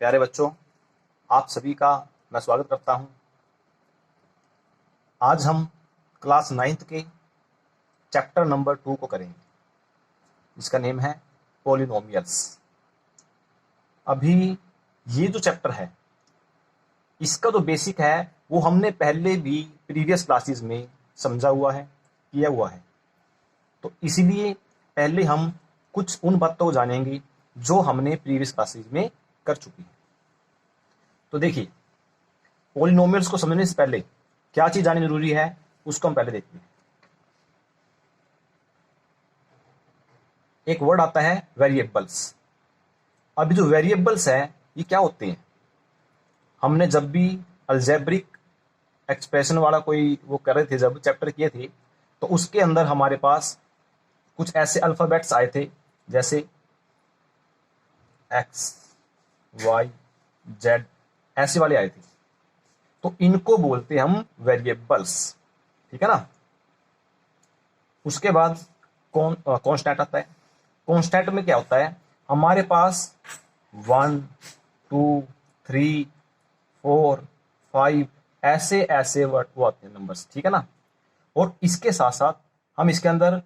प्यारे बच्चों, आप सभी का मैं स्वागत करता हूं। आज हम क्लास 9th के चैप्टर नंबर 2 को करेंगे, जिसका नेम है पॉलिनोमियल्स। अभी ये जो चैप्टर है, इसका जो बेसिक है वो हमने पहले भी प्रीवियस क्लासेस में समझा हुआ है, किया हुआ है। तो इसीलिए पहले हम कुछ उन बातों को जानेंगे जो हमने प्रीवियस क्लासेस में कर चुकी है। तो देखिए, पॉलिनोमियल्स को समझने से पहले क्या चीज जाननी जरूरी है, उसको हम पहले देखते हैं। एक वर्ड आता है वेरिएबल्स। अभी जो वेरिएबल्स है ये क्या होते हैं? हमने जब भी अलजेब्रिक एक्सप्रेशन वाला कोई वो कर रहे थे, जब चैप्टर किए थे, तो उसके अंदर हमारे पास कुछ ऐसे अल्फाबेट्स आए थे, जैसे एक्स, वाई, जेड, ऐसे वाले आए थे। तो इनको बोलते हैं हम वेरिएबल्स, ठीक है ना। उसके बाद कॉन्स्टेंट आता है। कॉन्स्टेंट में क्या होता है? हमारे पास 1, 2, 3, 4, 5 ऐसे ऐसे वर्ड वो आते हैं, नंबर्स, ठीक है ना। और इसके साथ साथ हम इसके अंदर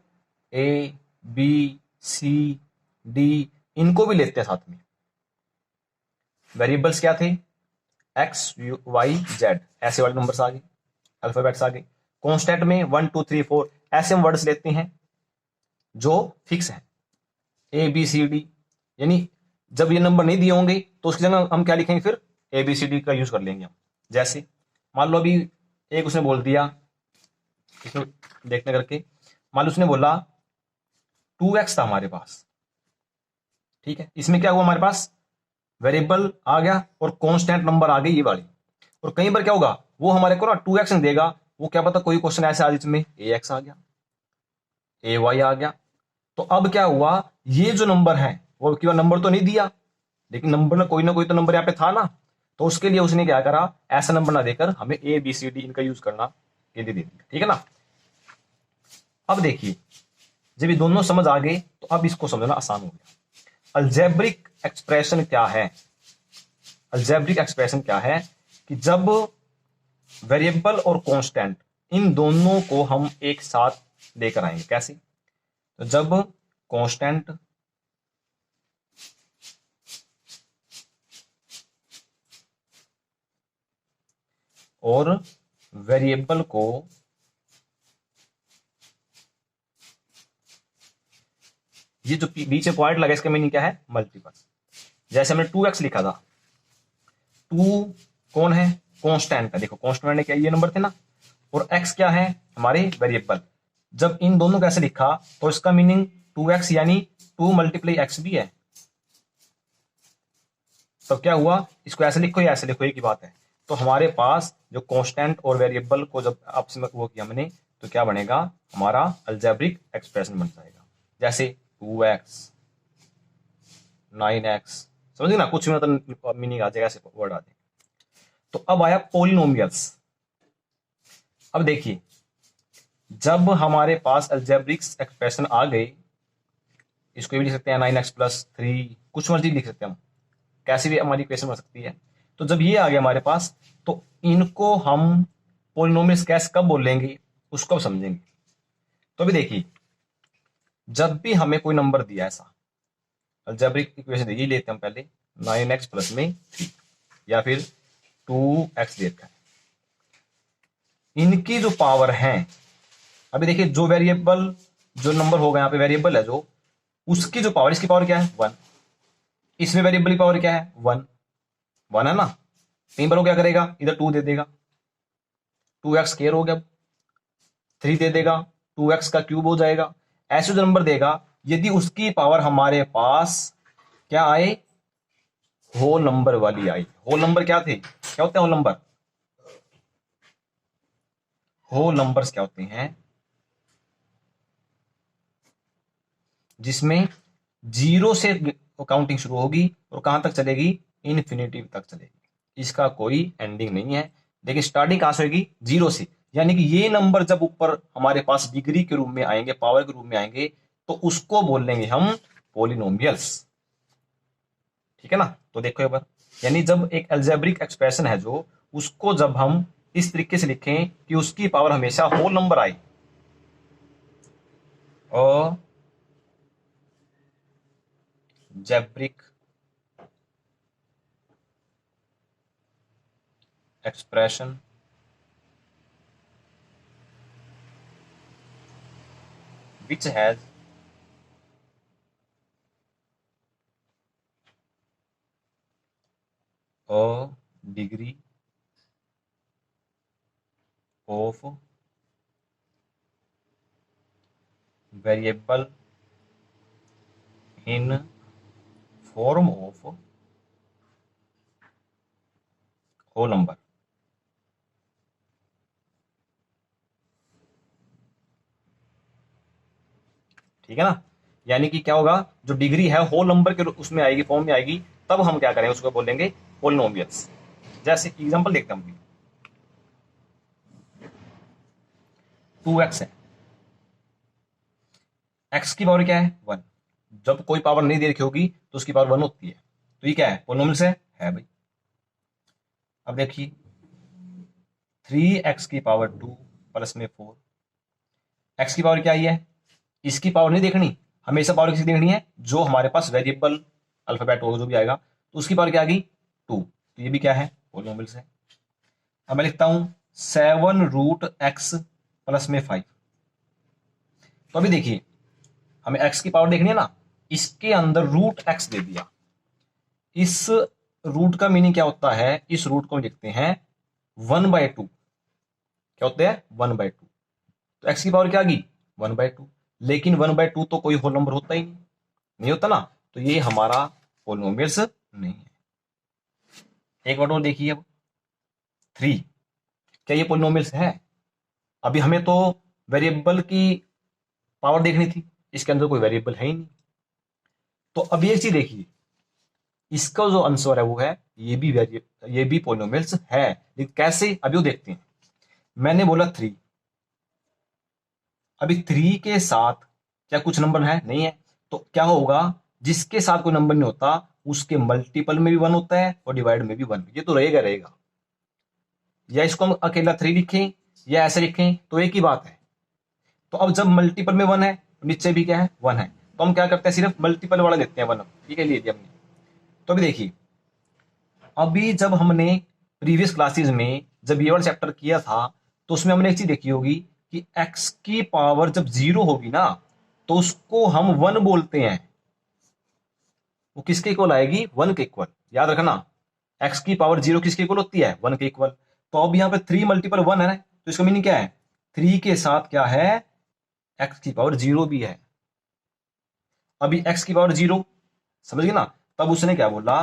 ए, बी, सी, डी इनको भी लेते हैं साथ में। वेरिएबल्स क्या थे? एक्स, वाई, जेड, ऐसे वाले नंबर्स आ गए, अल्फाबेट्स आ गए। कॉन्स्टेंट में 1, 2, 3, 4 ऐसे हम वर्ड्स लेते हैं जो फिक्स है, ए बी सी डी। यानी जब ये नंबर नहीं दिए होंगे तो उसकी जगह हम क्या लिखेंगे? फिर ए बी सी डी का यूज कर लेंगे हम। जैसे मान लो अभी एक उसने बोल दिया, इसमें देखने करके, मान लो उसने बोला 2x था हमारे पास, ठीक है। इसमें क्या हुआ? हमारे पास वेरिएबल आ गया और कांस्टेंट नंबर आ गई ये वाली। और कई बार क्या होगा, वो हमारे को ना 2x नहीं देगा, वो क्या पता कोई क्वेश्चन ऐसे आ जिसमें ax आ गया, ay आ गया। तो अब क्या हुआ, ये जो नंबर है वो केवल नंबर तो नहीं दिया, लेकिन नंबर ना कोई तो नंबर यहाँ पे था ना। तो उसके लिए उसने क्या करा, ऐसा नंबर ना देकर हमें ए बी सी डी इनका यूज करना के लिए दे दिया, ठीक है ना। अब देखिए, जब ये दोनों समझ आ गए तो अब इसको समझना आसान हो गया। अलजेब्रिक एक्सप्रेशन क्या है? अलजेब्रिक एक्सप्रेशन क्या है कि जब वेरिएबल और कांस्टेंट इन दोनों को हम एक साथ लेकर आएंगे। कैसे? तो जब कांस्टेंट और वेरिएबल को ये जो बीच में पॉइंट लगा, इसका मीनिंग क्या है? मल्टीपल। जैसे हमने 2x लिखा था, 2 कौन है? कांस्टेंट है। देखो कांस्टेंट ने क्या, ये नंबर थे ना, और x क्या है? हमारे वेरिएबल। जब इन दोनों को ऐसे लिखा तो इसका मीनिंग 2x यानी 2 मल्टीप्लाई x भी है। तो क्या हुआ, इसको ऐसे लिखो या ऐसे लिखो, एक ही बात है। तो हमारे पास जो कांस्टेंट और वेरिएबल को जब आपस में वो किया हमने, तो क्या बनेगा? हमारा अलजेब्रिक एक्सप्रेशन बन जाएगा। जैसे 2x, 9x, समझिए ना, कुछ भी मतलब मीनिंग आ जाएगा, ऐसे वर्ड आ जाएगा। तो अब आया पोलिनोमियल्स। अब देखिए, जब हमारे पास अलजेब्रिक एक्सप्रेशन आ गए, इसको भी लिख सकते हैं 9x+3, कुछ मर्जी लिख सकते हैं हम, कैसी भी हमारी इक्वेशन बन सकती है। तो जब ये आ गया हमारे पास, तो इनको हम पोलिनोमियल्स कैसे कब बोलेंगे उसको समझेंगे। तो अभी देखिए, जब भी हमें कोई नंबर दिया ऐसा अलजेब्रिक इक्वेशन दी, ये लेते हैं हम पहले 9x+3 या फिर 2x लेते हैं। इनकी जो पावर है, अभी देखिए, जो वेरिएबल जो नंबर होगा यहाँ पे वेरिएबल है जो, उसकी जो पावर, इसकी पावर क्या है? 1। इसमें वेरिएबल की पावर क्या है? 1 1 है ना। कई बार वो क्या करेगा, इधर 2 दे देगा, 2x स्क्वायर हो गया, 3 दे देगा, 2x का क्यूब हो जाएगा। ऐसे जो नंबर देगा, यदि उसकी पावर हमारे पास क्या आए, होल नंबर वाली आई। होल नंबर क्या थे, क्या होते हैं होल नंबर? होल नंबर्स क्या होते हैं? जिसमें 0 से काउंटिंग शुरू होगी और कहां तक चलेगी? इन्फिनिटी तक चलेगी। इसका कोई एंडिंग नहीं है। देखिए, स्टार्टिंग कहां से होगी? 0 से। यानी कि ये नंबर जब ऊपर हमारे पास डिग्री के रूप में आएंगे, पावर के रूप में आएंगे, तो उसको बोल लेंगे हम पोलिनोमियल्स, ठीक है ना। तो देखो एक बार, यानी जब एक अलजेब्रिक एक्सप्रेशन है जो, उसको जब हम इस तरीके से लिखें कि उसकी पावर हमेशा होल नंबर आए, और जैब्रिक expression which has a degree of variable in form of whole number। ठीक है ना। यानी कि क्या होगा, जो डिग्री है होल नंबर के उसमें आएगी, फॉर्म में आएगी, तब हम क्या करेंगे, उसको बोलेंगे पोलिनोमियल्स। जैसे एग्जांपल देखते हैं हम भी, 2x है, x की पावर क्या है 1। जब कोई पावर नहीं दे रखी होगी तो उसकी पावर 1 होती है, तो ये क्या है, पोलिनोमियल्स है भाई। अब देखिए 3x की पावर 2 प्लस में 4, x की पावर क्या आई है, इसकी पावर नहीं देखनी, हमेशा पावर किसकी देखनी है, जो हमारे पास वेरिएबल अल्फाबेट होगा जो भी आएगा, तो उसकी पावर क्या आ गई 2, तो ये भी क्या है, पोलिनोमियल्स है। अब मैं लिखता हूं 7√x प्लस में 5। तो अभी देखिए हमें x की पावर देखनी है ना, इसके अंदर रूट x दे दिया। इस रूट का मीनिंग क्या होता है, इस रूट को लिखते हैं 1/2। क्या होते हैं 1/2। तो x की पावर क्या आ गई 1/2, लेकिन 1/2 तो कोई होल नंबर होता ही नहीं होता ना, तो ये हमारा पोलिनोमियल्स नहीं है। एक बार और देखिए, अब 3, क्या ये पोलिनोमियल्स है। अभी हमें तो वेरिएबल की पावर देखनी थी, इसके अंदर कोई वेरिएबल है ही नहीं। तो अब एक चीज देखिए, इसका जो आंसर है वो है ये भी पोलिनोमियल्स है, लेकिन कैसे, अभी वो देखते हैं। मैंने बोला 3, अभी 3 के साथ क्या कुछ नंबर है, नहीं है, तो क्या होगा, जिसके साथ कोई नंबर नहीं होता उसके मल्टीपल में भी 1 होता है और डिवाइड में भी 1, ये तो रहेगा रहेगा। या इसको हम अकेला 3 लिखें या ऐसे लिखें तो एक ही बात है। तो अब जब मल्टीपल में 1 है, नीचे भी क्या है 1 है, तो हम क्या करते हैं, सिर्फ मल्टीपल वाला लेते हैं 1, ठीक है, ले लिया हमने। तो अभी देखिए, अभी जब हमने प्रीवियस क्लासेस में जब ये वाला चैप्टर किया था, तो उसमें हमने एक चीज देखी होगी कि x की पावर जब 0 होगी ना, तो उसको हम 1 बोलते हैं। वो किसके इक्वल आएगी, 1 के इक्वल, याद रखना। x की पावर 0 किसके इक्वल होती है, 1 के इक्वल। तो अब यहाँ पे 3 मल्टीपल 1 है ना, तो इसका मीनिंग क्या है, 3 के साथ क्या है, x की पावर 0 भी है। अभी x की पावर 0, समझ गए ना। तब उसने क्या बोला,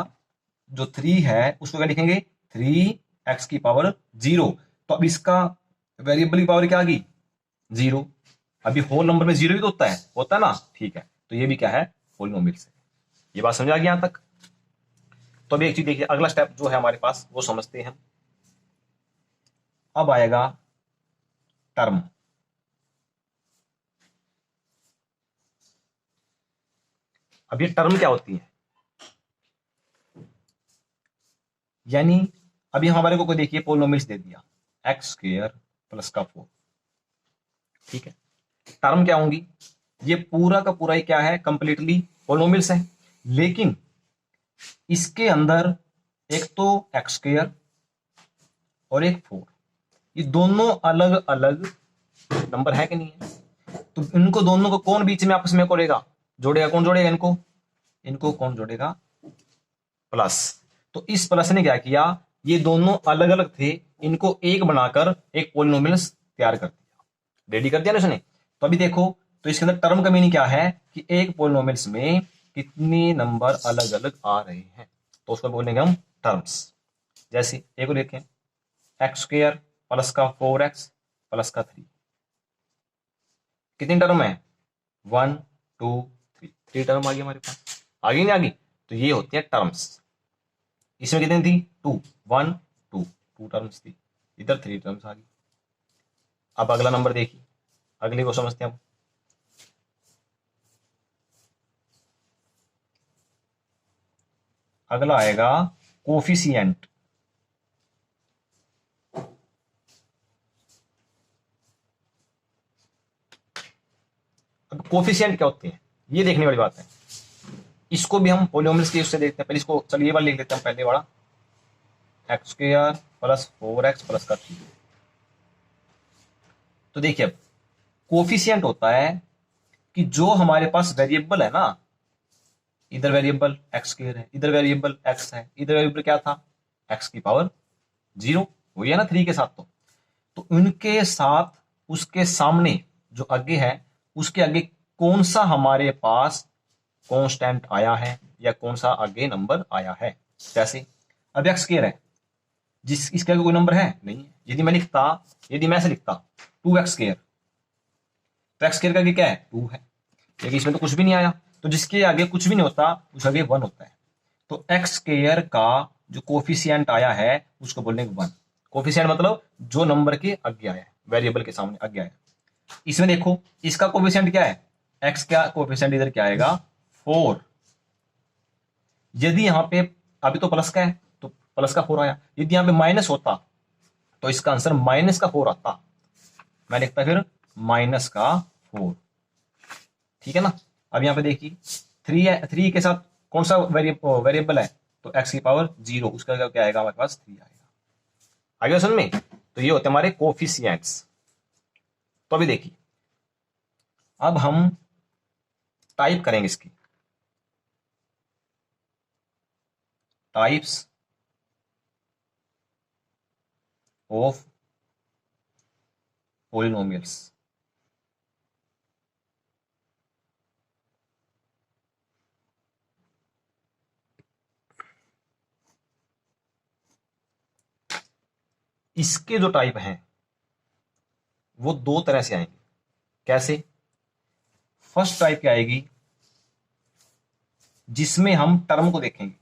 जो 3 है उसको क्या लिखेंगे, 3x की पावर 0। तो अब इसका वेरिएबल की पावर क्या आ गई 0। अभी होल नंबर में 0 भी तो होता है ना, ठीक है, तो ये भी क्या है, पोलिनोमियल्स है। ये बात समझ आ गई यहां तक। तो अभी एक चीज देखिए, अगला स्टेप जो है हमारे पास वो समझते हैं। अब आएगा टर्म। अब ये टर्म क्या होती है, यानी अभी हमारे को कोई देखिए पोलिनोमियल्स दे दिया x² प्लस का 4, ठीक है। टर्म क्या होंगी, ये पूरा का पूरा ही क्या है, कंप्लीटली पोलिनोमियल्स है, लेकिन इसके अंदर एक तो x² और एक 4, ये दोनों अलग अलग नंबर है कि नहीं है। तो इनको दोनों को कौन बीच में आपस में करेगा, जोड़ेगा, कौन जोड़ेगा इनको, इनको कौन जोड़ेगा, प्लस। तो इस प्लस ने क्या किया, ये दोनों अलग अलग थे, इनको एक बनाकर एक पोलिनोमियल्स तैयार कर दिया, रेडी कर दिया ना उसने। तो अभी देखो, तो इसके अंदर टर्म का मीनिंग क्या है, कि एक पोलिनोमियल्स में कितने नंबर अलग अलग आ रहे हैं, तो उसको बोलेंगे हम टर्म्स। जैसे एक लिखें x² प्लस का 4x प्लस का 3, कितनी टर्म है 1 2 3, 3 टर्म आ गई हमारे पास, आ गई नहीं आ गई, तो ये होती है टर्म्स। इसमें कितनी थी 2 1 2, 2 टर्म्स थी, इधर 3 टर्म्स आ गई। अब अगला नंबर देखिए, अगले को समझते हैं हम। अगला आएगा कोफिशिएंट। अब कोफिशिएंट क्या होते हैं ये देखने वाली बात है। इसको भी हम पॉलिनोमियल्स के उससे देखते हैं। पहले इसको चलिए ये वाला लिख लेते हैं, पहले वाला x square plus 4x plus का 3। तो देखिए अब कोफिशिएंट होता है कि जो हमारे पास वेरिएबल है ना, इधर वेरिएबल एक्स स्क्वायर है, इधर वेरिएबल एक्स है, इधर वेरिएबल क्या था एक्स की पावर 0, वही है ना 3 के साथ। तो उनके साथ उसके सामने जो आगे है उसके आगे कौन सा हमारे पास कांस्टेंट आया है या कौन सा आगे नंबर आया है। जैसे अब एक्स स्क्वायर है, जिस इसके आगे कोई नंबर है नहीं है। यदि मैं ऐसे लिखता 2x स्क्वायर, तो एक्स स्क्वायर का आगे क्या है 2 है, लेकिन इसमें तो कुछ भी नहीं आया। तो जिसके आगे कुछ भी नहीं होता उसके आगे 1 होता है। तो एक्स स्क्वायर का जो कोफिशिएंट आया है उसको बोलने 1। कोफिशिएंट मतलब जो नंबर के आगे आया है, वेरिएबल के सामने आगे आया। इसमें देखो इसका कोफिशिएंट क्या है, एक्स का कोफिशिएंट इधर क्या आएगा 4। यदि यहां पे अभी तो प्लस का है तो प्लस का 4 आया, यदि यहां पे माइनस होता तो इसका आंसर माइनस का 4 आता। मैं लिखता फिर माइनस का 4, ठीक है ना। अब यहां पे देखिए 3 है, 3 के साथ कौन सा वेरिएबल है, तो एक्स की पावर 0, उसका क्या आएगा हमारे पास 3 आएगा। आगे समझ में। तो ये होते हमारे कोफिशिएंट्स। तो अभी देखिए अब हम टाइप करेंगे इसकी टाइप्स ऑफ पॉलिनोमियल्स। इसके जो टाइप हैं वो 2 तरह से आएंगे। कैसे, फर्स्ट टाइप क्या आएगी जिसमें हम टर्म को देखेंगे।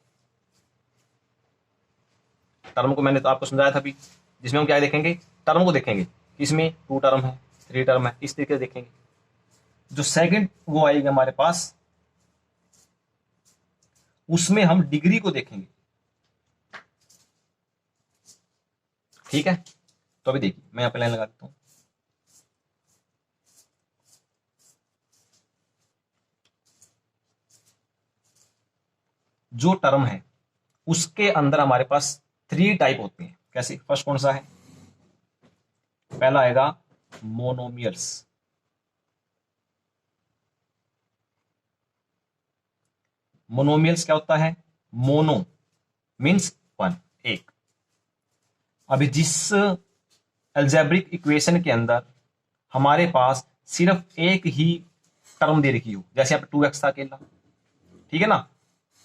टर्म को मैंने तो आपको समझाया था अभी, जिसमें हम क्या देखेंगे टर्म को देखेंगे। इसमें 2 टर्म है 3 टर्म है, इस तरीके से देखेंगे। जो सेकंड वो आएगी हमारे पास, उसमें हम डिग्री को देखेंगे। ठीक है, तो अभी देखिए मैं यहां पे लाइन लगा देता हूं। जो टर्म है उसके अंदर हमारे पास 3 टाइप होते हैं। कैसे, फर्स्ट कौन सा है, पहला आएगा मोनोमियल्स। मोनोमियल्स क्या होता है, मोनो मीन्स 1 एक। अभी जिस अलजेब्रिक इक्वेशन के अंदर हमारे पास सिर्फ एक ही टर्म दे रखी हो, जैसे यहाँ पे 2x था अकेला, ठीक है ना,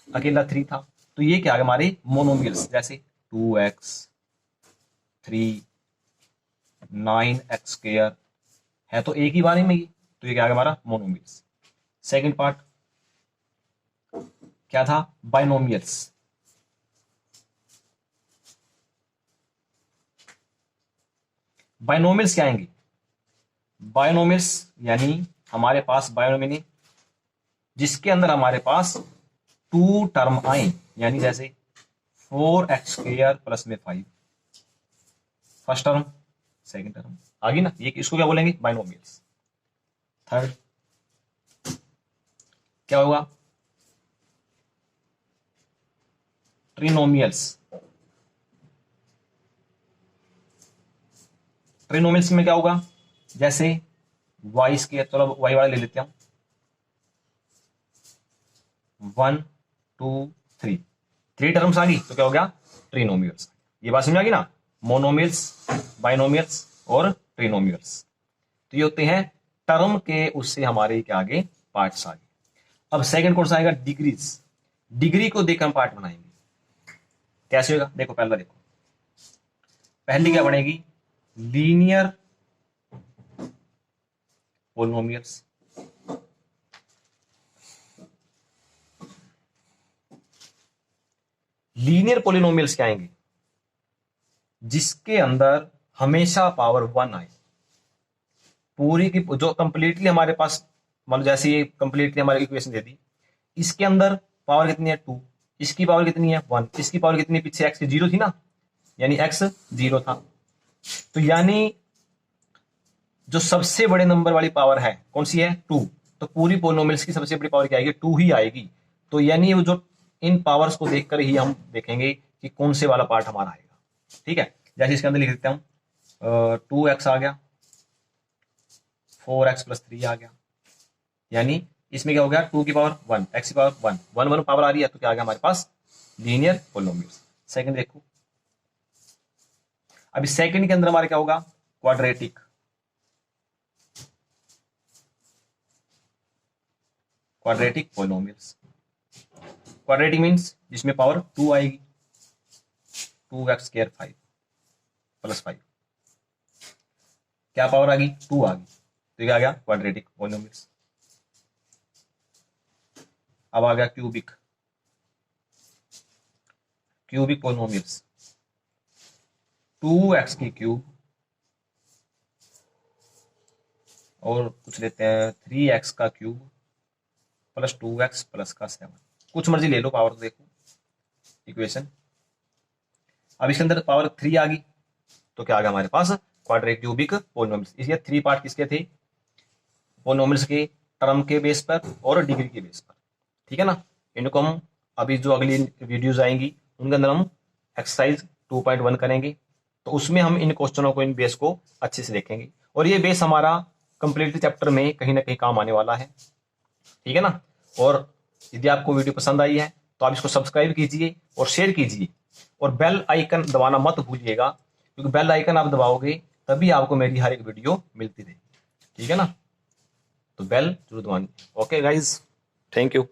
अकेला 3 था, तो ये क्या है हमारे मोनोमियल्स। जैसे 2x 3 9x स्क्वायर है तो एक ही बारे में ही, तो ये क्या है हमारा मोनोमियल्स। सेकंड पार्ट क्या था, बाइनोमियल्स। बाइनोमियल्स क्या आएंगे, बाइनोमियल्स यानी हमारे पास बाइनोमियल जिसके अंदर हमारे पास 2 टर्म आए, यानी जैसे 4x स्क्वायर प्लस में 5, फर्स्ट टर्म सेकंड टर्म आ गई ना, ये इसको क्या बोलेंगे बाइनोमियल्स। थर्ड क्या होगा, ट्रिनोमियल्स। ट्रिनोमियल्स में क्या होगा, जैसे y स्क्वायर, चलो y वाला ले लेते हैं 1 2 3, 3 टर्म्स आ गई तो क्या हो गया ट्रिनोमियल्स। ये बात समझ आ गई ना, मोनोमियल्स बाइनोमियल्स और ट्रिनोमियल्स। तो ये होते हैं टर्म के उससे हमारे क्या आगे पार्ट्स आ गए। अब सेकंड कौन सा आएगा, डिग्रीज। डिग्री को देखकर हम पार्ट बनाएंगे। कैसे होगा, देखो पहला देखो, पहली क्या बनेगी लीनियर पॉलिनोमियल्स। लीनियर पॉलिनोमियल्स क्या आएंगे, जिसके अंदर हमेशा पावर 1 आए। पूरी की जो कंप्लीटली हमारे पास, मतलब जैसे ये कंप्लीटली हमारी इक्वेशन दे दी, इसके अंदर पावर कितनी है 2, इसकी पावर कितनी है 1, इसकी पावर कितनी, पीछे x की 0 थी ना, यानी x 0 था। तो यानी जो सबसे बड़े नंबर वाली पावर है कौन सी है 2, तो पूरी पोलिनोमियल्स की सबसे बड़ी पावर क्या आएगी 2 ही आएगी। तो यानी वो जो इन पावर्स को देखकर ही हम देखेंगे कि कौन से वाला पार्ट हमारा आएगा। ठीक है, जैसे इसके अंदर लिख देता हूं 2x आ गया, 4x + 3 आ गया, यानी इसमें क्या हो गया 2 की पावर 1, x की पावर 1, 1 पावर आ रही है, तो क्या आ गया हमारे पास लीनियर पोलिनोमियल्स। सेकंड देखो, अभी सेकंड के अंदर हमारे क्या होगा quadratic. Quadratic polynomials, quadratic means जिसमें पावर 2 आएगी, 2x² 5 + 5, क्या पावर आ गई 2 आ गई, तो क्या आ गया क्वाड्रेटिक पोलिनोमियल्स। अब आ गया क्यूबिक पोलिनोमियल्स, 2x³ और कुछ लेते हैं 3x³ + 2x + 7, कुछ मर्जी ले लो पावर, तो देखो इक्वेशन। अब इसके अंदर पावर 3 आ गई, तो क्या आ गया हमारे पास क्वाड्रेटिक क्यूबिक पोलिनोमियल्स। इसके 3 पार्ट किसके थे, पोलिनोमियल्स के टर्म के बेस पर और डिग्री के बेस पर। ठीक है ना, इनको हम अभी जो अगली वीडियोज आएंगी उनके अंदर हम एक्सरसाइज 2.1 करेंगे, तो उसमें हम इन क्वेश्चनों को, इन बेस को अच्छे से देखेंगे, और ये बेस हमारा कंप्लीट चैप्टर में कहीं ना कहीं काम आने वाला है। ठीक है ना, और यदि आपको वीडियो पसंद आई है तो आप इसको सब्सक्राइब कीजिए और शेयर कीजिए, और बेल आइकन दबाना मत भूलिएगा, क्योंकि बेल आइकन आप दबाओगे तभी आपको मेरी हर एक वीडियो मिलती रहेगी। ठीक है ना, तो बेल जरूर दबानी। Okay guys, thank you.